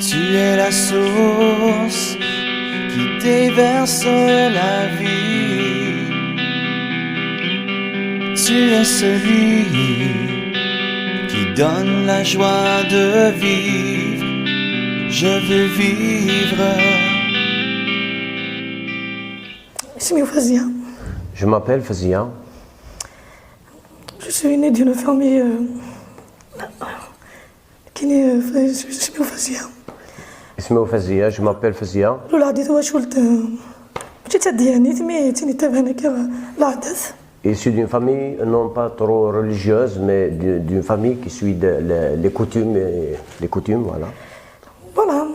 Tu es la source qui déverse la vie. Tu es celui qui donne la joie de vivre. Je veux vivre. Je m'appelle Fazia. Je suis né d'une famille qui est Fazia. اسمه فزية. Je m'appelle Fazia. العادي واش ولد ماشي تديانيت مي تيني تابعنا العادات. Issu d'une famille non pas trop religieuse, mais d'une famille qui suit les coutumes, voilà. Voilà.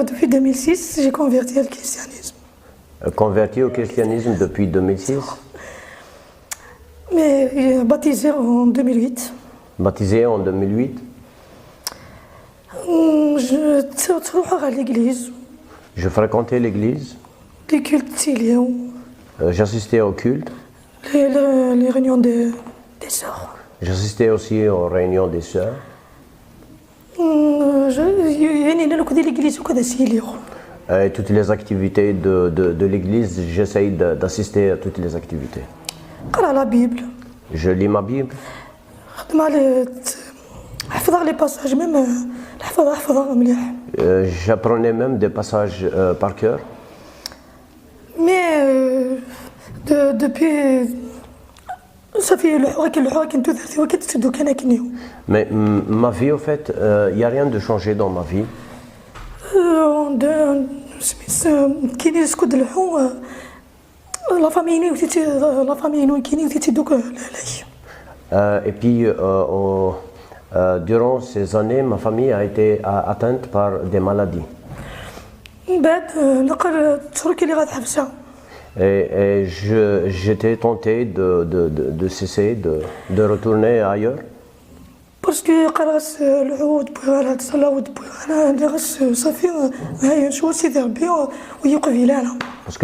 Depuis 2006, j'ai converti au christianisme. Converti au christianisme depuis 2006. Mais baptisé en 2008. Baptisé en 2008. Je fréquentais l'église. Les cultes, j'assistais au culte. Les réunions des sœurs. J'assistais aussi aux réunions des sœurs. Et toutes les activités de l'église, j'essaye d'assister à toutes les activités. La Bible. Je lis ma Bible. J'apprenais même des passages par cœur. Mais depuis mais ma vie, au fait, il n'y a rien de changé dans ma vie. Et puis, durant ces années, ma famille a été atteinte par des maladies. Et j'étais tenté de cesser, de retourner ailleurs. Parce que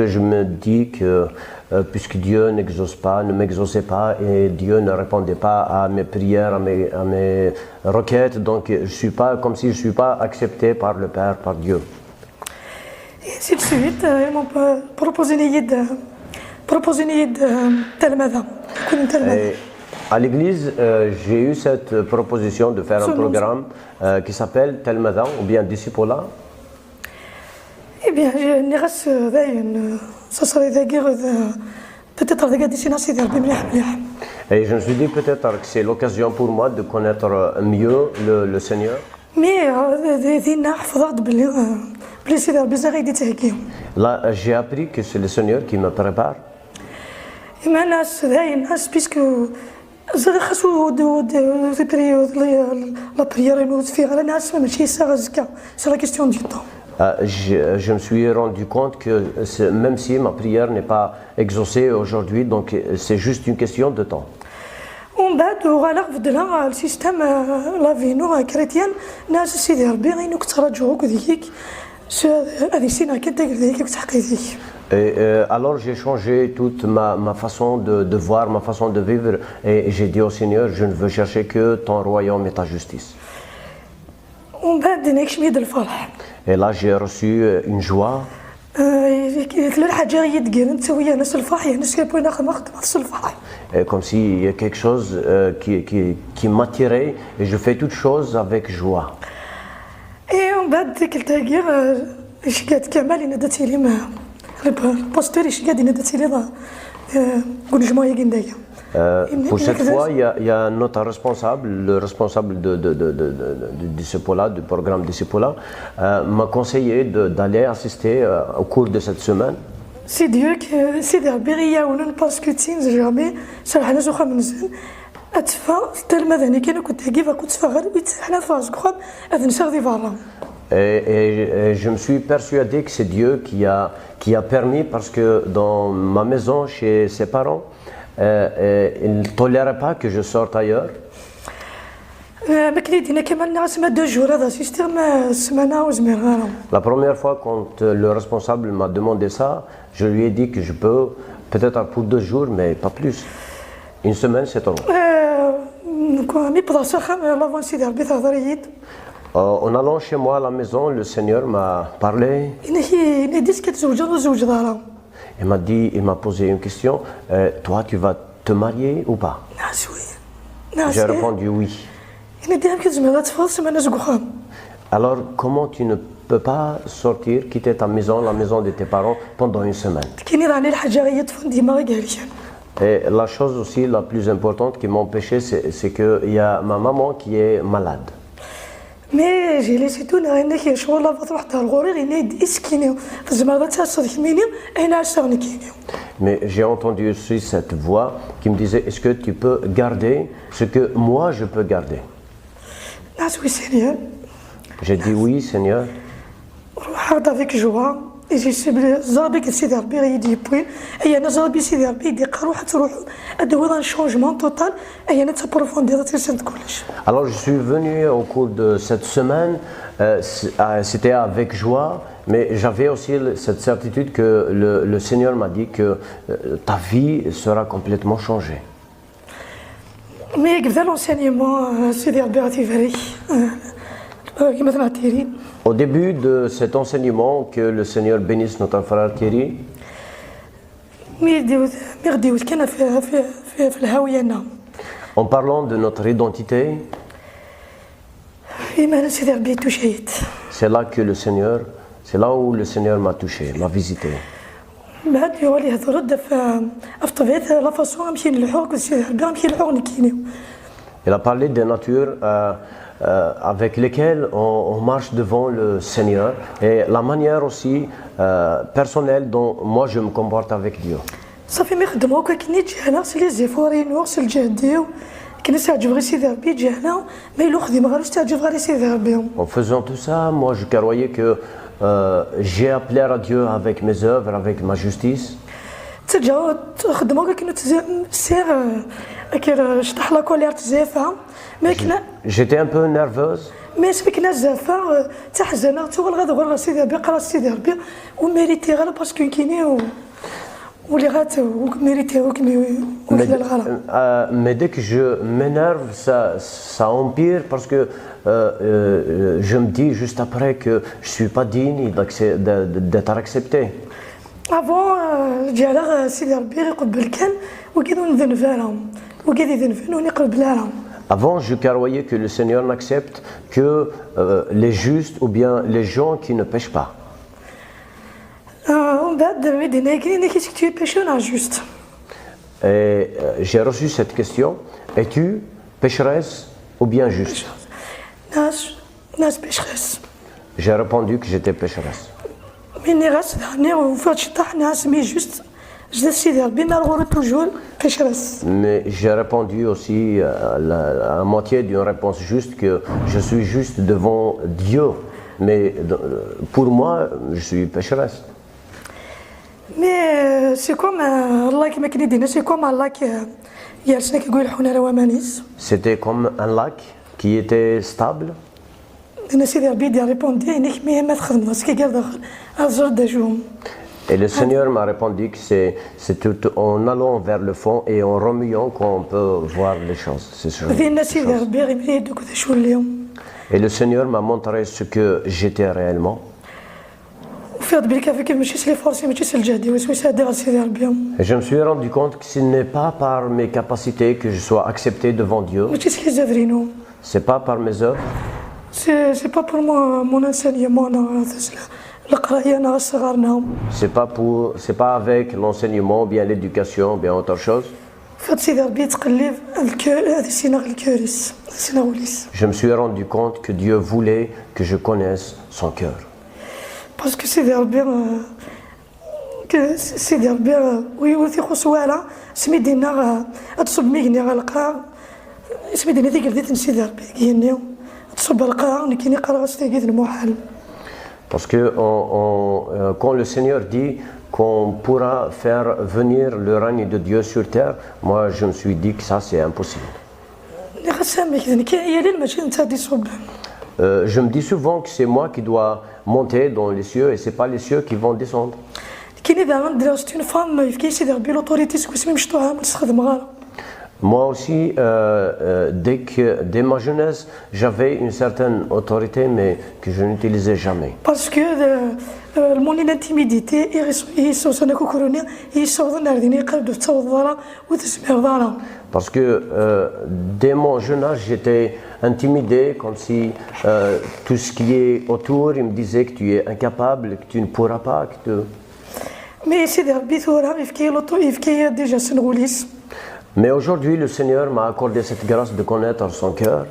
je me dis que puisque Dieu ne m'exauçait pas et Dieu ne répondait pas à mes prières, à mes requêtes, donc je suis pas comme si je suis pas accepté par le Père, par Dieu. Et ainsi de suite, ils m'ont proposé Telmada. À l'église, j'ai eu cette proposition de faire un programme qui s'appelle Telmada ou bien Discipola. Eh bien, ça serait peut-être des destinations. Et je me suis dit peut-être que c'est l'occasion pour moi de connaître mieux le Seigneur. Mais là, j'ai appris que c'est le Seigneur qui me prépare. Puisque c'est la question du temps. Je me suis rendu compte que même si ma prière n'est pas exaucée aujourd'hui, donc c'est juste une question de temps. ومن بعد وغالغ بدنا السيستم لافينو كريتيان ناس سيدي ربي غينو كتراجعوك ذيك هذه سينا كنت ذيك كتحقي ذيك. Alors j'ai changé toute ma façon de voir, ma façon de vivre et j'ai dit au Seigneur, je ne veux chercher que ton royaume et ta justice. ومن بعد نكش ميد الفرح. Et là j'ai reçu une joie. Comme s'il y a quelque chose qui m'attirait et je fais toute chose avec joie. Et on بعد ديك التاغير شكات كمال ينادتي لي البوستور يشكات ينادتي لي قول جماعه كندايا. Pour cette fois, il y a notre responsable, le responsable du Discipola, du programme Discipola, m'a conseillé d'aller assister au cours de cette semaine. C'est Dieu qui c'est derrière parce que tu n'as jamais ça a نزوخه من زين اتفا التلمذاني كانوا كنت كيف كنت فغير بيتحنا فاز كخم اذن شغدي برا. Et je me suis persuadé que c'est Dieu qui a permis parce que dans ma maison chez ses parents il ne tolérait pas que je sorte ailleurs. La première fois quand le responsable m'a demandé ça, je lui ai dit que je peux peut-être pour 2 jours mais pas plus. Une semaine c'est trop. En allant chez moi à la maison, le Seigneur m'a parlé إنا ديس كتزوج أنا زوج دارا. il m'a posé une question. Toi, tu vas te marier ou pas? ناس وين. ناس. J'ai répondu oui. إنا ديما كتزوج تفضل سمعنا زوج. Alors, comment tu ne peux pas sortir, quitter ta maison, la maison de tes parents, pendant une semaine? كاينين راني الحاجة غير تفهم ديما غير قاليان. Et la chose aussi la plus importante qui m'empêchait, c'est qu'il y a ma maman qui est malade. مي جلستونا غير كي شغل لا تروح دار غوري غير اسكينيو في الزمان تاع صديق انا عشان كينيو. Mais j'ai entendu aussi cette voix qui me disait, est-ce que tu peux garder ce que moi je peux garder? ناس وي سينيور. J'ai dit oui, Seigneur. روح هذا فيك جوا يجي سيب زابي كسيدي ربي غيدي بوين اي انا زابي سيدي ربي يدي روح تروح ادو ان شونجمون توتال اي انا تبروفوندي تسنت كلش. Alors je suis venu au cours de cette semaine, c'était avec joie, mais j'avais aussi cette certitude que le Seigneur m'a dit que ta vie sera complètement changée. مي قبل لونسينيمون سيدي ربي غتيفري كيما تنعطيري. Au début de cet enseignement, que le Seigneur bénisse notre frère Thierry. مي غديوت كان في الهاويه هنا. En parlant de notre identité, ايمان سيدي ربي توشيت. c'est là où le Seigneur m'a touché, m'a visité. بعد يولي هذا رد في طبيعة لا فاصون نمشي نلحق سيدي ربي نمشي نلحق نكينيو. Il a parlé des natures avec lesquelles on marche devant le Seigneur et la manière aussi personnelle dont moi je me comporte avec Dieu. صافي ما يخدموا كاين جهنا سلي زيفورين وغسل الجهديو كنا تعجب غير سيدي ربي جهنا ما يلو خدمه غير تعجب غير سيدي ربي. En faisant tout ça, moi je croyais que j'ai à plaire à Dieu avec mes œuvres, avec ma justice. تجا خدموا كنا سير كي شطح لا كولير تزافا ما كنا. J'étais un peu nerveuse. ما سبكنا زافا تحزنا تو غير غير سيدي ربي قرا سيدي ربي وميريتي غير باسكو كاينين ولي غات وميريتي Mais dès que je m'énerve, ça empire parce que je me dis juste après que je ne suis pas digne d'être accepté. Avant جا سيدي ربي يقبل كان وكيدو نذنفالهم وكيدو يذنفن ونقبل لهم. Avant, je croyais que le Seigneur n'accepte que les justes ou bien les gens qui ne pêchent pas. Et j'ai reçu cette question, es-tu pécheresse ou bien juste? J'ai répondu que j'étais pécheresse. Mais j'ai répondu aussi à moitié d'une réponse juste que je suis juste devant Dieu, mais pour moi, je suis pécheresse. Mais c'est comme Allah qui m'a dit, c'est comme Allah qui يرسلك يقول حنا راه مانيس. C'était comme un lac qui était stable. أنا سيدي ربي دي ريبوندي إنك ما تخدم راسك كاع داخل أزر داجوم. Et le Seigneur m'a répondu que c'est tout en allant vers le fond et en remuant qu'on peut voir les choses. Et le Seigneur m'a montré ce que j'étais réellement. Et je me suis rendu compte que ce n'est pas par mes capacités que je sois accepté devant Dieu. C'est pas par mes œuvres. C'est pas pour moi mon enseignement. C'est pas avec l'enseignement, bien l'éducation, bien autre chose. Je me suis rendu compte que Dieu voulait que je connaisse son cœur. Parce que c'est bien, oui, سميدنا تصب ميغني غلقا سميدنا ذيك الذي تنسيد ربي كينيو تصب القا نكيني قرا غستيقيد المحال. Parce que quand le Seigneur dit qu'on pourra faire venir le règne de Dieu sur terre, moi je me suis dit que ça c'est impossible. Je me dis souvent que c'est moi qui dois monter dans les cieux et c'est pas les cieux qui vont descendre. Moi aussi, dès ma jeunesse, j'avais une certaine autorité, mais que je n'utilisais jamais. باسكو المونين انتيميديتي يسوسنا كوكورونيا يسوض نارديني قلب تصوض ضرا وتسمع ضرا. Parce que dès mon jeune âge, j'étais intimidé, comme si tout ce qui est autour, il me disait que tu es incapable, que tu ne pourras pas, que tu... مي سيدي ربي ثورة يفكي ديجا سنغوليس. Mais aujourd'hui, le Seigneur m'a accordé cette grâce de connaître son cœur.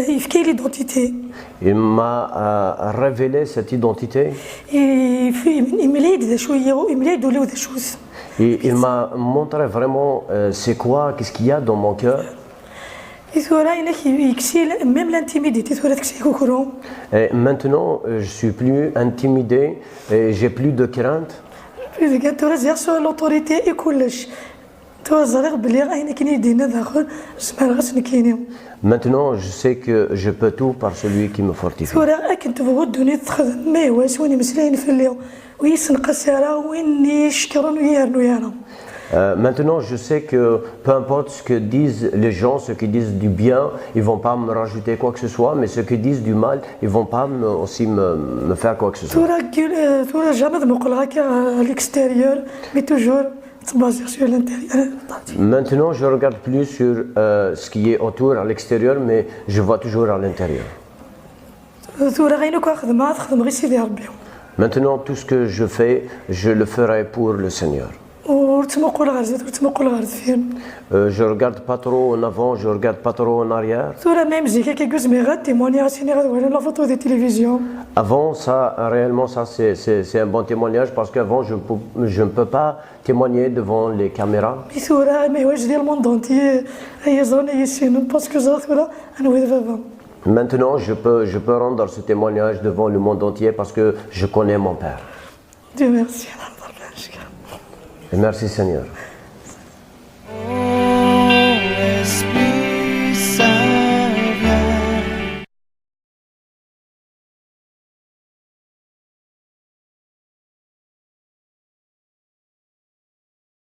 يفكي ليدونتيتي. Il m'a révélé cette identité. يمليد ذا شوية يمليد ولو ذا شوز. Et il m'a montré vraiment c'est quoi, qu'est-ce qu'il y a dans mon cœur. Même l'intimidité, Et maintenant, je suis plus intimidé et j'ai plus de crainte. l'autorité et كلش. Maintenant, je sais que je peux tout par celui qui me fortifie. Maintenant, je sais que peu importe ce que disent les gens, ceux qui disent du bien, ils ne vont pas me rajouter quoi que ce soit, mais ceux qui disent du mal, ils ne vont pas aussi me faire quoi que ce soit. Maintenant, je regarde plus sur ce qui est autour à l'extérieur, mais je vois toujours à l'intérieur. Maintenant, tout ce que je fais, je le ferai pour le Seigneur. Je regarde pas trop en avant, je regarde pas trop en arrière. Avant, ça, réellement, ça, c'est un bon témoignage parce qu'avant, je ne peux pas témoigner devant les caméras. Maintenant, je peux rendre ce témoignage devant le monde entier parce que je connais mon Père. Dieu merci. Et merci Seigneur.